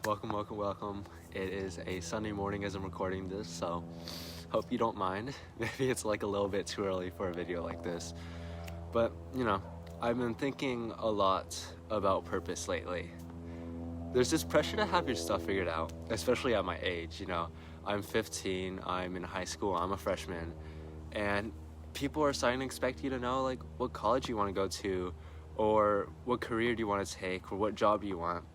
Welcome. It is a Sunday morning as I'm recording this, so hope you don't mind. Maybe it's like a little bit too early for a video like this, but I've been thinking a lot about purpose lately. There's this pressure to have your stuff figured out, especially at my age. I'm 15, I'm in high school, I'm a freshman, and people are starting to expect you to know like what college you want to go to, or what career do you want to take, or what job do you want.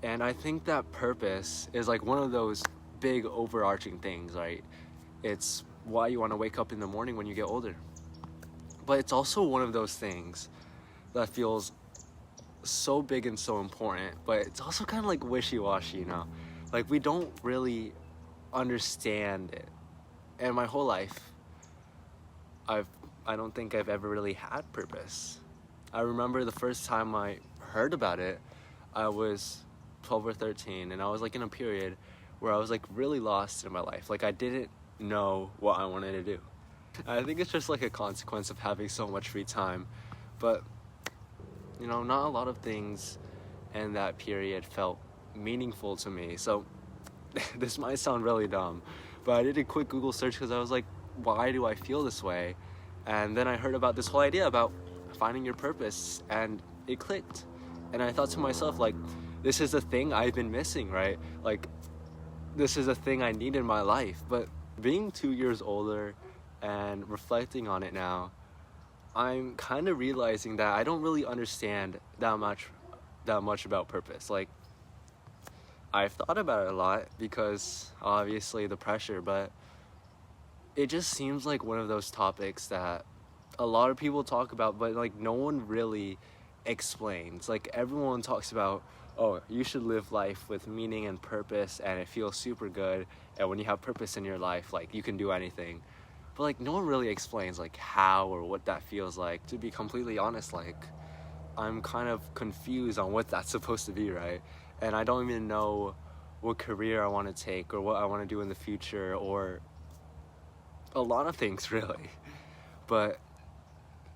And I think that purpose is like one of those big overarching things, right? It's why you want to wake up in the morning when you get older. But it's also one of those things that feels so big and so important, but it's also kind of like wishy-washy. Like we don't really understand it. And my whole life, I don't think I've ever really had purpose. I remember the first time I heard about it, I was 12 or 13, and I was like in a period where I was like really lost in my life. Like I didn't know what I wanted to do. I think it's just like a consequence of having so much free time, but not a lot of things in that period felt meaningful to me. So this might sound really dumb, but I did a quick Google search because I was like, why do I feel this way? And then I heard about this whole idea about finding your purpose, and it clicked. And I thought to myself, like, this is a thing I've been missing, right? Like, this is a thing I need in my life. But being 2 years older and reflecting on it now, I'm kind of realizing that I don't really understand that much about purpose. Like, I've thought about it a lot because obviously the pressure, but it just seems like one of those topics that a lot of people talk about, but like no one really explains. Like everyone talks about, oh, you should live life with meaning and purpose, and it feels super good, and when you have purpose in your life, like you can do anything. But like no one really explains like how or what that feels like. To be completely honest, like I'm kind of confused on what that's supposed to be, right? And I don't even know what career I want to take or what I want to do in the future, or a lot of things really. But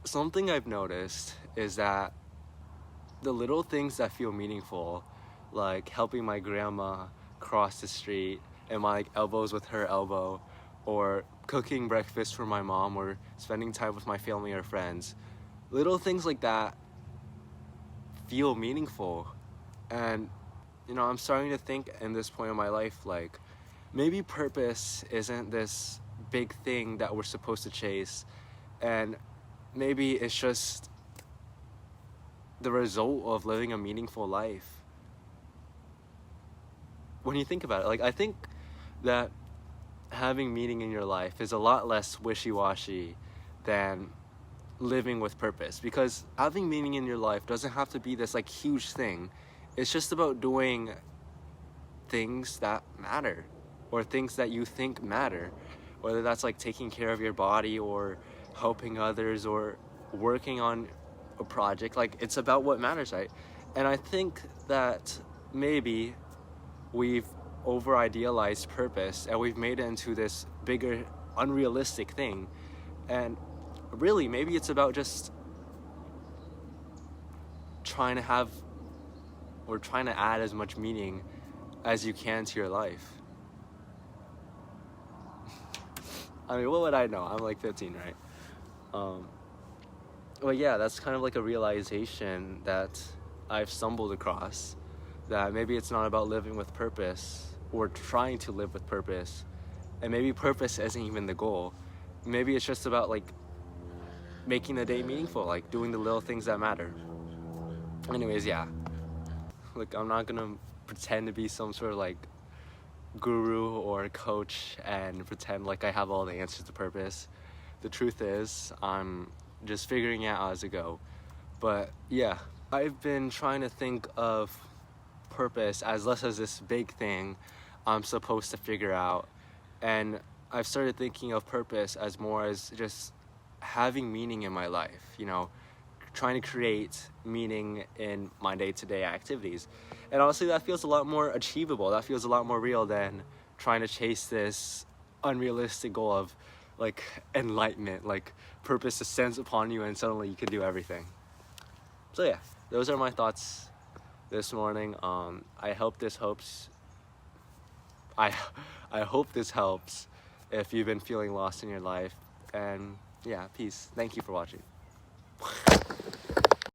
something I've noticed is that the little things that feel meaningful, like helping my grandma cross the street and my elbows with her elbow, or cooking breakfast for my mom, or spending time with my family or friends, little things like that feel meaningful. And I'm starting to think in this point in my life, like maybe purpose isn't this big thing that we're supposed to chase, and maybe it's just the result of living a meaningful life. When you think about it, like I think that having meaning in your life is a lot less wishy-washy than living with purpose, because having meaning in your life doesn't have to be this like huge thing. It's just about doing things that matter, or things that you think matter, whether that's like taking care of your body or helping others or working on a project. Like it's about what matters, right? And I think that maybe we've over idealized purpose and we've made it into this bigger unrealistic thing. And really maybe it's about just trying to have or trying to add as much meaning as you can to your life. I mean, what would I know? I'm like 15, right? Well, yeah, that's kind of like a realization that I've stumbled across, that maybe it's not about living with purpose or trying to live with purpose, and maybe purpose isn't even the goal. Maybe it's just about like making the day meaningful, like doing the little things that matter. Anyways, yeah. Look, I'm not gonna pretend to be some sort of like guru or coach and pretend like I have all the answers to purpose. The truth is, I'm just figuring it out as I go. But yeah, I've been trying to think of purpose as less as this big thing I'm supposed to figure out, and I've started thinking of purpose as more as just having meaning in my life, trying to create meaning in my day-to-day activities. And honestly, that feels a lot more achievable. That feels a lot more real than trying to chase this unrealistic goal of like enlightenment, like purpose descends upon you and suddenly you can do everything. So yeah, those are my thoughts this morning. I hope this helps. I I hope this helps if you've been feeling lost in your life. And yeah, peace. Thank you for watching.